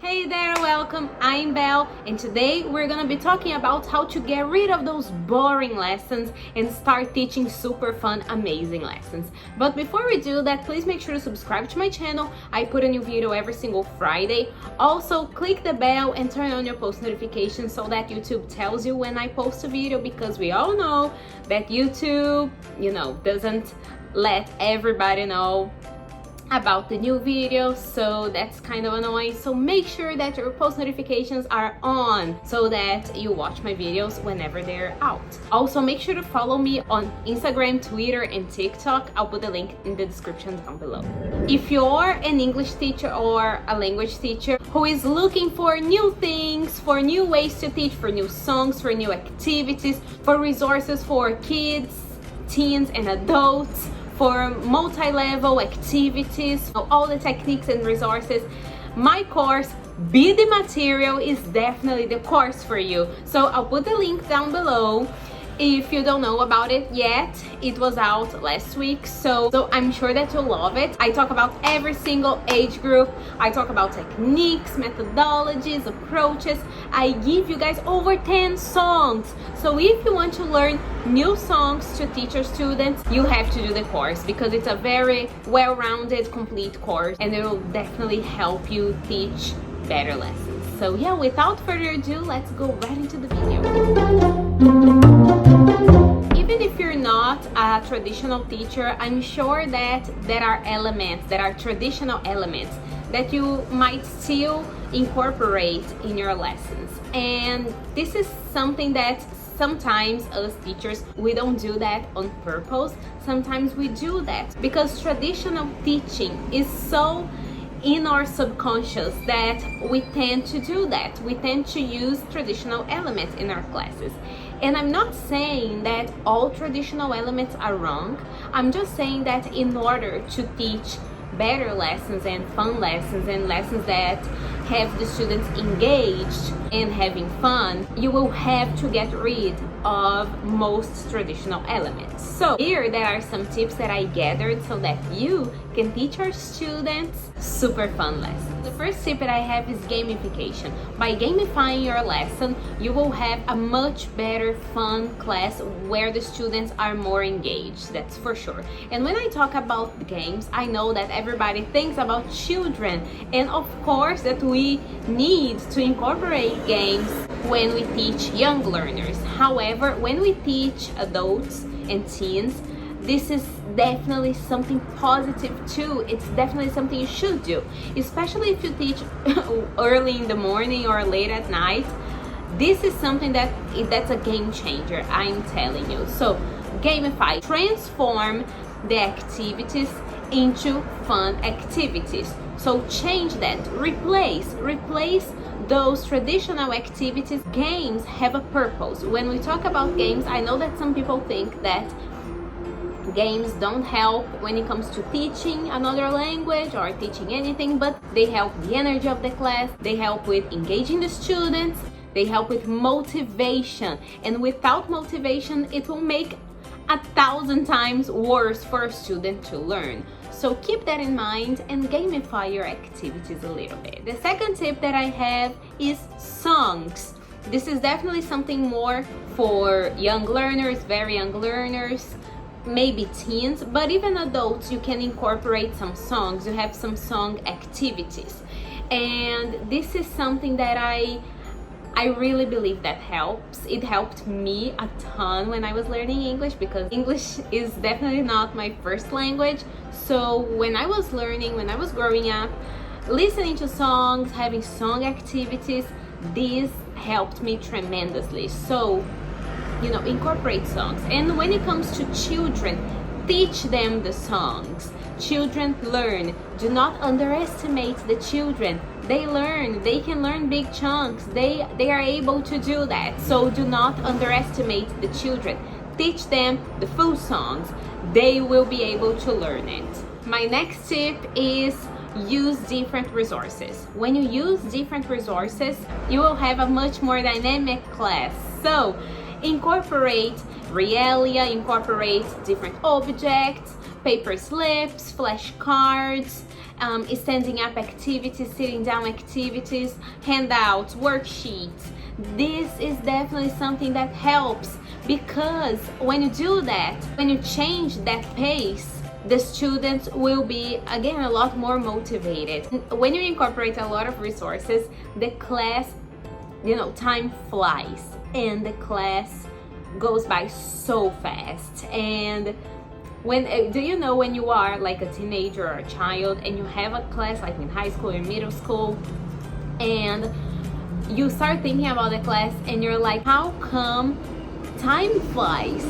Hey there, welcome. I'm Belle, and today we're gonna be talking about how to get rid of those boring lessons and start teaching super fun, amazing lessons. But before we do that, please make sure to subscribe to my channel. I put a new video every single Friday. Also, click the bell and turn on your post notifications so that YouTube tells you when I post a video, because we all know that YouTube, doesn't let everybody know about the new videos, so that's kind of annoying. So make sure that your post notifications are on so that you watch my videos whenever they're out. Also, make sure to follow me on Instagram, Twitter, and TikTok. I'll put the link in the description down below. If you're an English teacher or a language teacher who is looking for new things, for new ways to teach, for new songs, for new activities, for resources for kids, teens, and adults, for multi-level activities, all the techniques and resources, my course, Be the Material, is definitely the course for you. So I'll put the link down below. If you don't know about it yet, it was out last week, so I'm sure that you'll love it. I talk about every single age group. I talk about techniques, methodologies, approaches. I give you guys over 10 songs. So if you want to learn new songs to teach your students, you have to do the course, because it's a very well-rounded, complete course, and it will definitely help you teach better lessons. So yeah, without further ado, let's go right into the video. Even if you're not a traditional teacher, I'm sure that there are traditional elements that you might still incorporate in your lessons. And this is something that sometimes us teachers, we don't do that on purpose. Sometimes we do that because traditional teaching is so in our subconscious that we tend to do that. We tend to use traditional elements in our classes. And I'm not saying that all traditional elements are wrong. I'm just saying that in order to teach better lessons and fun lessons and lessons that have the students engaged and having fun, you will have to get rid of most traditional elements. So here there are some tips that I gathered so that you can teach our students super fun lessons. The first tip that I have is gamification. By gamifying your lesson, you will have a much better fun class where the students are more engaged, that's for sure. And when I talk about games, I know that everybody thinks about children, and of course that we need to incorporate games when we teach young learners. However, when we teach adults and teens, this is definitely something positive too. It's definitely something you should do, especially if you teach early in the morning or late at night. This is something that's a game changer, I'm telling you. So gamify, transform the activities into fun activities. So change that, replace those traditional activities. Games have a purpose. When we talk about games, I know that some people think that games don't help when it comes to teaching another language or teaching anything, but they help the energy of the class, they help with engaging the students, they help with motivation. And without motivation, it will make 1,000 times worse for a student to learn. So keep that in mind and gamify your activities a little bit. The second tip that I have is songs. This is definitely something more for young learners, very young learners, maybe teens, but even adults. You can incorporate some songs. You have some song activities, and this is something that I really believe that helps. It helped me a ton when I was learning English, because English is definitely not my first language. So when I was growing up, listening to songs, having song activities, this helped me tremendously. So incorporate songs. And when it comes to children, teach them the songs. Children learn. Do not underestimate the children. They learn. They can learn big chunks. They are able to do that. So do not underestimate the children. Teach them the full songs. They will be able to learn it. My next tip is use different resources. When you use different resources, you will have a much more dynamic class. So incorporate realia, incorporate different objects, paper slips, flashcards, standing up activities, sitting down activities, handouts, worksheets. This is definitely something that helps, because when you do that, when you change that pace, the students will be, again, a lot more motivated. When you incorporate a lot of resources, the class, time flies and the class goes by so fast. And when you are like a teenager or a child and you have a class like in high school or middle school, and you start thinking about the class and you're like, how come time flies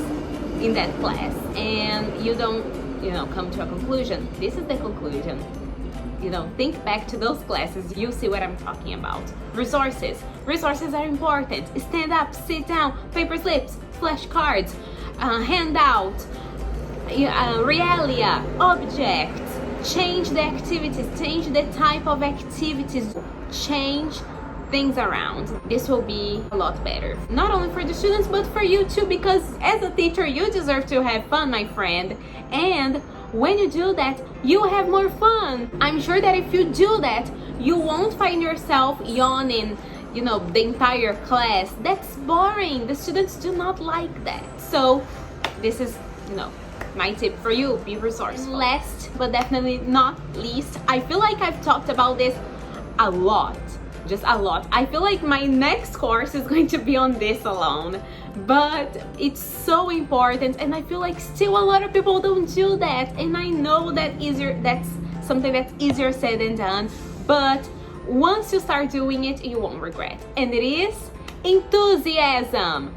in that class? And you don't come to a conclusion. This is the conclusion. Think back to those classes, you see what I'm talking about. Resources are important. Stand up, sit down, paper slips, flashcards, handout, realia, objects. Change the activities, change the type of activities, change things around. This will be a lot better, not only for the students but for you too, because as a teacher you deserve to have fun, my friend. And when you do that, you have more fun. I'm sure that if you do that, you won't find yourself yawning the entire class. That's boring. The students do not like that. So this is my tip for you: be resourceful. Last but definitely not least, I feel like I've talked about this a lot, just a lot. I feel like my next course is going to be on this alone, but it's so important, and I feel like still a lot of people don't do that. And I know that's something that's easier said than done, but once you start doing it, you won't regret. And it is enthusiasm.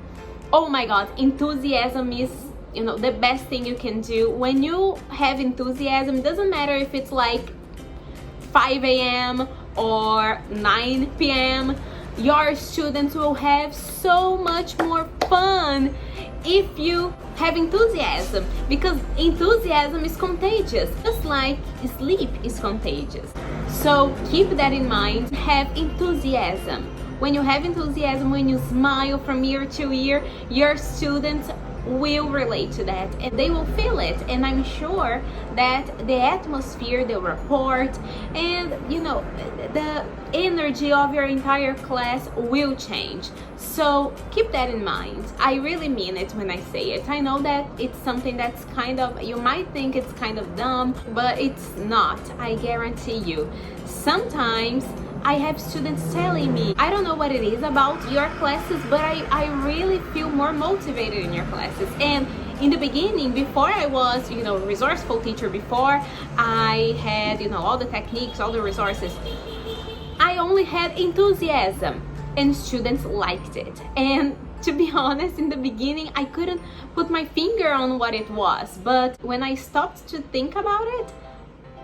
Oh my god, enthusiasm is the best thing you can do. When you have enthusiasm, it doesn't matter if it's like 5 a.m. or 9 p.m. Your students will have so much more fun if you have enthusiasm, because enthusiasm is contagious, just like sleep is contagious. So keep that in mind. Have enthusiasm. When you have enthusiasm, when you smile from year to year, your students will relate to that and they will feel it. And I'm sure that the atmosphere, the rapport, and the energy of your entire class will change. So keep that in mind. I really mean it when I say it. I know that it's something that's you might think it's kind of dumb, but it's not. I guarantee you. Sometimes I have students telling me, I don't know what it is about your classes, but I really feel more motivated in your classes. And in the beginning, before I was, a resourceful teacher, before I had, all the techniques, all the resources, I only had enthusiasm and students liked it. And to be honest, in the beginning, I couldn't put my finger on what it was. But when I stopped to think about it,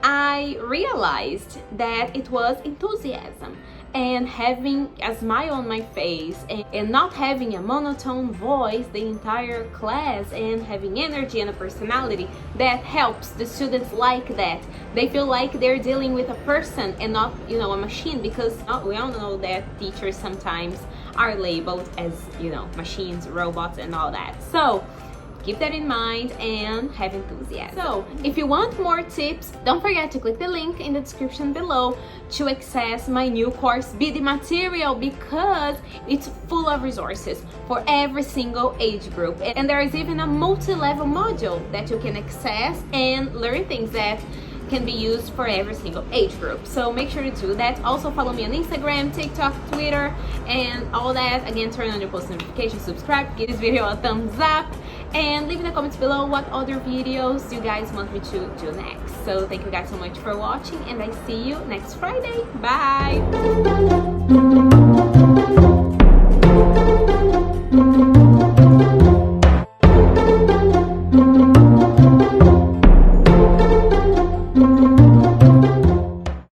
I realized that it was enthusiasm and having a smile on my face and not having a monotone voice the entire class, and having energy and a personality that helps the students like that. They feel like they're dealing with a person and not, a machine, because we all know that teachers sometimes are labeled as, machines, robots, and all that. So keep that in mind and have enthusiasm. So if you want more tips, don't forget to click the link in the description below to access my new course, Be the Material, because it's full of resources for every single age group. And there is even a multi-level module that you can access and learn things that can be used for every single age group. So make sure to do that. Also follow me on Instagram, TikTok, Twitter, and all that. Again, turn on your post notifications, subscribe, give this video a thumbs up, and leave in the comments below what other videos you guys want me to do next. So thank you guys so much for watching, and I see you next Friday. Bye!